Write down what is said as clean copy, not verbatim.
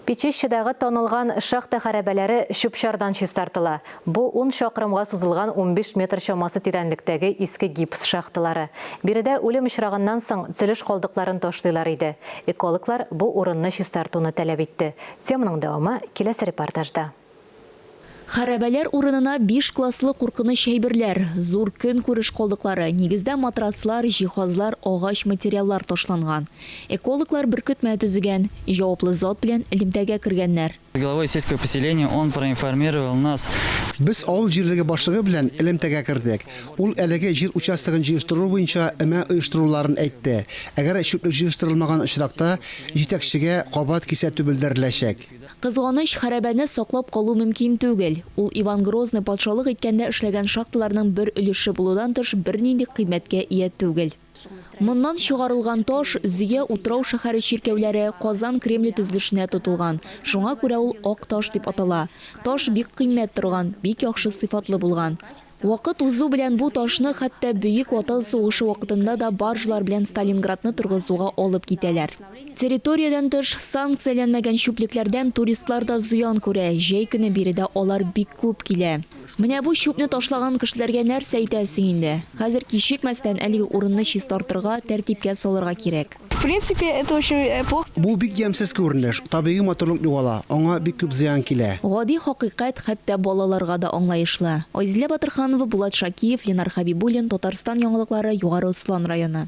Печещедәге тонылған шахта хәрәбәләре Шүпшардан чистартыла. Бу 10 шақырымга сузылған 15 метр чамасы тирәнлектәге иске гипс шахталары. Биредә үлем очрагыннан соң төзелеш калдыкларын ташлыйлар иде. Экологлар бу урынны чистартуны таләп итте. Теманың дәвамы киләсе репортажда. Хәрәбәләр урынына 5 класслы куркыныч әйберләр, зур көн күреш калдыклары, нигездә матраслар, җиһазлар, агач материаллар ташланган. Экологлар беркетмә төзегән, җаваплы зат белән элемтәгә кергәннәр. Главой сельского поселения он проинформировал нас. Без авыл җирлеге башлыгы белән элемтәгә кирдек. Ул әлеге җир участогын җыштыру буенча әмә оештыруларын әйтте. Әгәр чүплек җыштырылмаган очракта җитәкчегә кабат кисәтү белдереләчәк. Кызганыч, хәрәбәне саклап калу мөмкин түгел. Ул Иван Грозный патшалык иткәндә эшләгән шахталарның бер өлеше булудан тыш бернинди кыйммәткә ия түгел. Моннан чыгарылган таш Зөя утрау шәһәре чиркәүләре Казан Кремле төзелешенә тотылган. Шуңа күрә ул ак таш дип атала. Таш бик кыйммәт торган, бик яхшы сыйфатлы булган. Вакыт узу белән бу ташны хәтта Бөек Ватан сугышы вакытында да баржалар белән Сталинградны торгызуга алып китәләр. Территориядан тыш санкцияләнмәгән чүплекләрдән туристлар да зыян күрә. Җәй көне биредә алар бик күп килә. Менә бу чүпне ташлаган кешеләргә нәрсә әйтәсең инде? Хәзер кичекмәстән әлеге урынны чистартырга, тәртипкә салырга кирәк. В принципе, это очень плохо. Бу бик ямьсез күренеш. Табигый матурлык югала. Аңа бик күп зыян килә. Гади хакыйкать хәтта балаларга да аңлаешлы. Айзилә Батырханова, Булат Шакиев, Ленар Хабибуллин, Татарстан яңалыклары, Югары Услан районы.